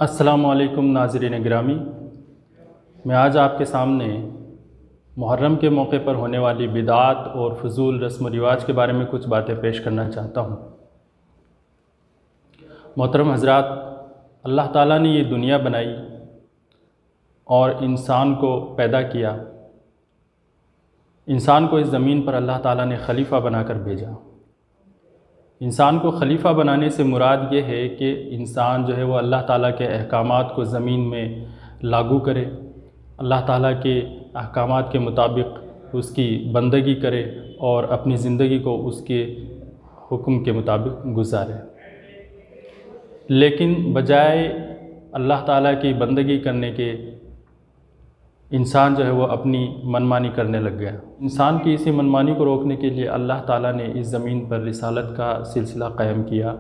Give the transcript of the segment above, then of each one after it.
السلام علیکم ناظرین گرامی، میں آج آپ کے سامنے محرم کے موقع پر ہونے والی بدعات اور فضول رسم و رواج کے بارے میں کچھ باتیں پیش کرنا چاہتا ہوں۔ محترم حضرات، اللہ تعالیٰ نے یہ دنیا بنائی اور انسان کو پیدا کیا۔ انسان کو اس زمین پر اللہ تعالیٰ نے خلیفہ بنا کر بھیجا۔ انسان کو خلیفہ بنانے سے مراد یہ ہے کہ انسان جو ہے وہ اللہ تعالیٰ کے احکامات کو زمین میں لاگو کرے، اللہ تعالیٰ کے احکامات کے مطابق اس کی بندگی کرے اور اپنی زندگی کو اس کے حکم کے مطابق گزارے۔ لیکن بجائے اللہ تعالیٰ کی بندگی کرنے کے انسان جو ہے وہ اپنی منمانی کرنے لگ گیا۔ انسان کی اسی منمانی کو روکنے کے لیے اللہ تعالیٰ نے اس زمین پر رسالت کا سلسلہ قائم کیا،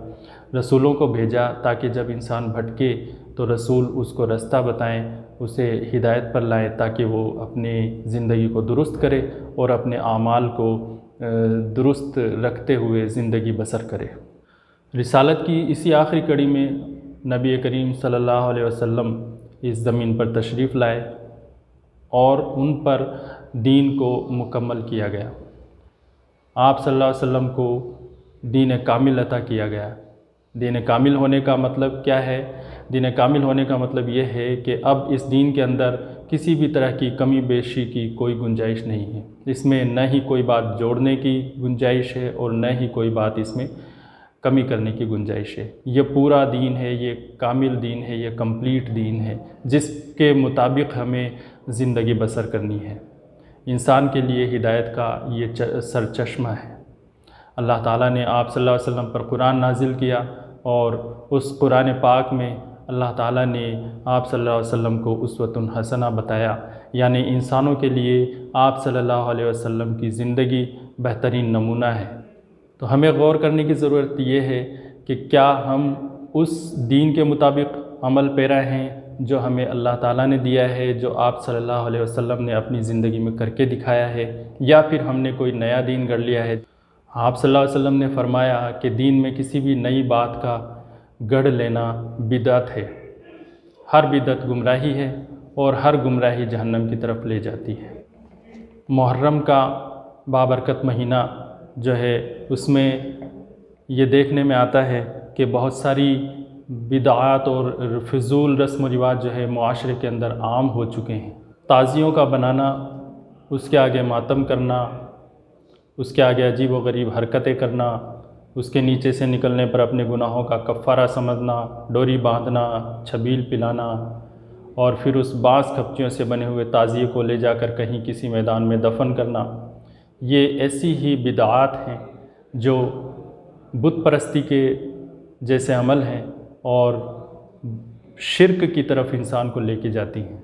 رسولوں کو بھیجا تاکہ جب انسان بھٹکے تو رسول اس کو رستہ بتائیں، اسے ہدایت پر لائیں تاکہ وہ اپنی زندگی کو درست کرے اور اپنے اعمال کو درست رکھتے ہوئے زندگی بسر کرے۔ رسالت کی اسی آخری کڑی میں نبی کریم صلی اللہ علیہ وسلم اس زمین پر تشریف لائے اور ان پر دین کو مکمل کیا گیا۔ آپ صلی اللہ علیہ وسلم کو دین کامل عطا کیا گیا۔ دین کامل ہونے کا مطلب کیا ہے؟ دین کامل ہونے کا مطلب یہ ہے کہ اب اس دین کے اندر کسی بھی طرح کی کمی بیشی کی کوئی گنجائش نہیں ہے۔ اس میں نہ ہی کوئی بات جوڑنے کی گنجائش ہے اور نہ ہی کوئی بات اس میں کمی کرنے کی گنجائش ہے۔ یہ پورا دین ہے، یہ کامل دین ہے، یہ کمپلیٹ دین ہے جس کے مطابق ہمیں زندگی بسر کرنی ہے۔ انسان کے لیے ہدایت کا یہ سرچشمہ ہے۔ اللہ تعالیٰ نے آپ صلی اللہ علیہ وسلم پر قرآن نازل کیا اور اس قرآن پاک میں اللہ تعالیٰ نے آپ صلی اللہ علیہ وسلم کو اسوۃ حسنہ بتایا، یعنی انسانوں کے لیے آپ صلی اللہ علیہ وسلم کی زندگی بہترین نمونہ ہے۔ تو ہمیں غور کرنے کی ضرورت یہ ہے کہ کیا ہم اس دین کے مطابق عمل پیرا ہیں جو ہمیں اللہ تعالیٰ نے دیا ہے، جو آپ صلی اللہ علیہ وسلم نے اپنی زندگی میں کر کے دکھایا ہے، یا پھر ہم نے کوئی نیا دین گڑھ لیا ہے۔ آپ صلی اللہ علیہ وسلم نے فرمایا کہ دین میں کسی بھی نئی بات کا گڑھ لینا بدعت ہے۔ ہر بدعت گمراہی ہے اور ہر گمراہی جہنم کی طرف لے جاتی ہے۔ محرم کا بابرکت مہینہ جو ہے اس میں یہ دیکھنے میں آتا ہے کہ بہت ساری بدعات اور فضول رسم و رواج جو ہے معاشرے کے اندر عام ہو چکے ہیں۔ تعزیوں کا بنانا، اس کے آگے ماتم کرنا، اس کے آگے عجیب و غریب حرکتیں کرنا، اس کے نیچے سے نکلنے پر اپنے گناہوں کا کفارہ سمجھنا، ڈوری باندھنا، چھبیل پلانا اور پھر اس بانس کھپچیوں سے بنے ہوئے تعزیے کو لے جا کر کہیں کسی میدان میں دفن کرنا، یہ ایسی ہی بدعات ہیں جو بت پرستی کے جیسے عمل ہیں اور شرک کی طرف انسان کو لے کے جاتی ہیں۔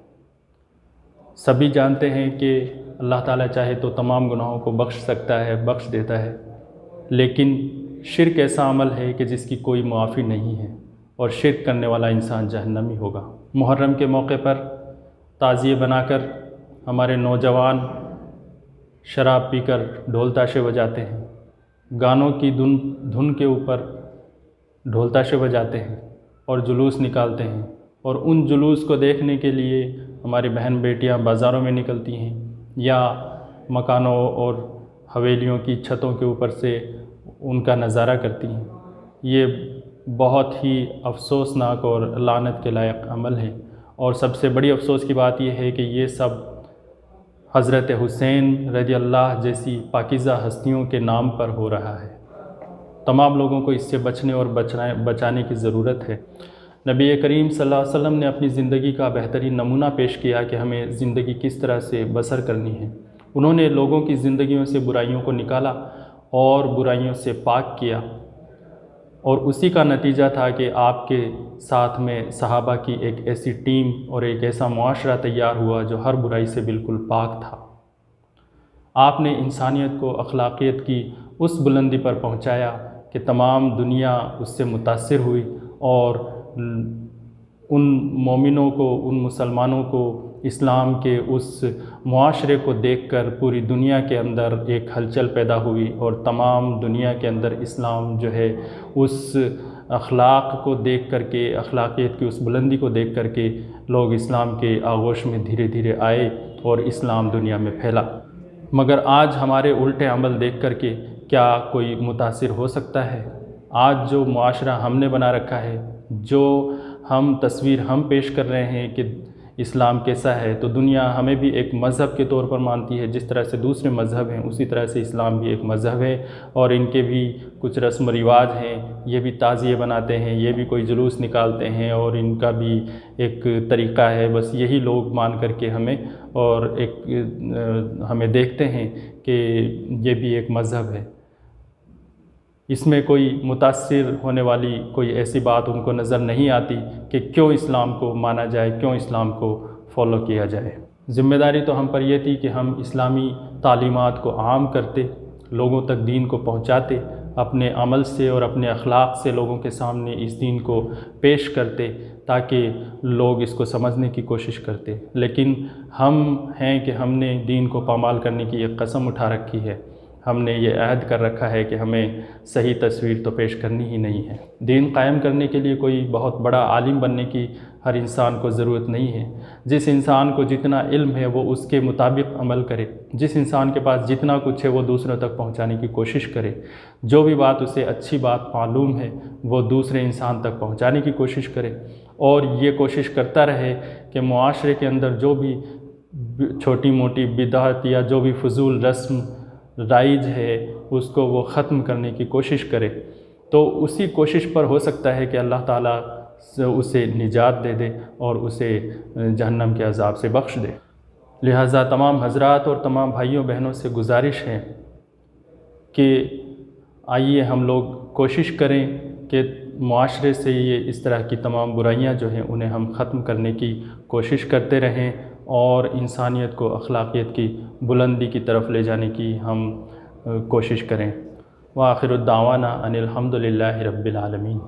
سبھی جانتے ہیں کہ اللہ تعالیٰ چاہے تو تمام گناہوں کو بخش سکتا ہے، بخش دیتا ہے، لیکن شرک ایسا عمل ہے کہ جس کی کوئی معافی نہیں ہے اور شرک کرنے والا انسان جہنمی ہوگا۔ محرم کے موقع پر تعزیے بنا کر ہمارے نوجوان شراب پی کر ڈھول تاشے بجاتے ہیں، گانوں کی دھن کے اوپر ڈھول تاشے بجاتے ہیں اور جلوس نکالتے ہیں، اور ان جلوس کو دیکھنے کے لیے ہماری بہن بیٹیاں بازاروں میں نکلتی ہیں یا مکانوں اور حویلیوں کی چھتوں کے اوپر سے ان کا نظارہ کرتی ہیں۔ یہ بہت ہی افسوسناک اور لعنت کے لائق عمل ہے، اور سب سے بڑی افسوس کی بات یہ ہے کہ یہ سب حضرت حسین رضی اللہ جیسی پاکیزہ ہستیوں کے نام پر ہو رہا ہے۔ تمام لوگوں کو اس سے بچنے اور بچانے کی ضرورت ہے۔ نبی کریم صلی اللہ علیہ وسلم نے اپنی زندگی کا بہترین نمونہ پیش کیا کہ ہمیں زندگی کس طرح سے بسر کرنی ہے۔ انہوں نے لوگوں کی زندگیوں سے برائیوں کو نکالا اور برائیوں سے پاک کیا، اور اسی کا نتیجہ تھا کہ آپ کے ساتھ میں صحابہ کی ایک ایسی ٹیم اور ایک ایسا معاشرہ تیار ہوا جو ہر برائی سے بالکل پاک تھا۔ آپ نے انسانیت کو اخلاقیت کی اس بلندی پر پہنچایا کہ تمام دنیا اس سے متاثر ہوئی، اور ان مومنوں کو، ان مسلمانوں کو اسلام کے اس معاشرے کو دیکھ کر پوری دنیا کے اندر ایک ہلچل پیدا ہوئی، اور تمام دنیا کے اندر اسلام جو ہے اس اخلاق کو دیکھ کر کے، اخلاقیت کی اس بلندی کو دیکھ کر کے لوگ اسلام کے آغوش میں دھیرے دھیرے آئے اور اسلام دنیا میں پھیلا۔ مگر آج ہمارے الٹے عمل دیکھ کر کے کیا کوئی متاثر ہو سکتا ہے؟ آج جو معاشرہ ہم نے بنا رکھا ہے، جو تصویر ہم پیش کر رہے ہیں کہ اسلام کیسا ہے، تو دنیا ہمیں بھی ایک مذہب کے طور پر مانتی ہے۔ جس طرح سے دوسرے مذہب ہیں اسی طرح سے اسلام بھی ایک مذہب ہے، اور ان کے بھی کچھ رسم و رواج ہیں، یہ بھی تعزیے بناتے ہیں، یہ بھی کوئی جلوس نکالتے ہیں، اور ان کا بھی ایک طریقہ ہے۔ بس یہی لوگ مان کر کے ہمیں دیکھتے ہیں کہ یہ بھی ایک مذہب ہے۔ اس میں کوئی متاثر ہونے والی کوئی ایسی بات ان کو نظر نہیں آتی کہ کیوں اسلام کو مانا جائے، کیوں اسلام کو فالو کیا جائے۔ ذمہ داری تو ہم پر یہ تھی کہ ہم اسلامی تعلیمات کو عام کرتے، لوگوں تک دین کو پہنچاتے، اپنے عمل سے اور اپنے اخلاق سے لوگوں کے سامنے اس دین کو پیش کرتے تاکہ لوگ اس کو سمجھنے کی کوشش کرتے۔ لیکن ہم ہیں کہ ہم نے دین کو پامال کرنے کی ایک قسم اٹھا رکھی ہے، ہم نے یہ عہد کر رکھا ہے کہ ہمیں صحیح تصویر تو پیش کرنی ہی نہیں ہے۔ دین قائم کرنے کے لیے کوئی بہت بڑا عالم بننے کی ہر انسان کو ضرورت نہیں ہے۔ جس انسان کو جتنا علم ہے وہ اس کے مطابق عمل کرے، جس انسان کے پاس جتنا کچھ ہے وہ دوسروں تک پہنچانے کی کوشش کرے، جو بھی بات اسے اچھی بات معلوم ہے وہ دوسرے انسان تک پہنچانے کی کوشش کرے، اور یہ کوشش کرتا رہے کہ معاشرے کے اندر جو بھی چھوٹی موٹی بدعت یا جو بھی فضول رسم رائج ہے اس کو وہ ختم کرنے کی کوشش کرے، تو اسی کوشش پر ہو سکتا ہے کہ اللہ تعالیٰ اسے نجات دے دے اور اسے جہنم کے عذاب سے بخش دے۔ لہٰذا تمام حضرات اور تمام بھائیوں بہنوں سے گزارش ہے کہ آئیے ہم لوگ کوشش کریں کہ معاشرے سے یہ اس طرح کی تمام برائیاں جو ہیں انہیں ہم ختم کرنے کی کوشش کرتے رہیں، اور انسانیت کو اخلاقیت کی بلندی کی طرف لے جانے کی ہم کوشش کریں۔ وآخر الدعوانا ان الحمد للہ رب العالمین۔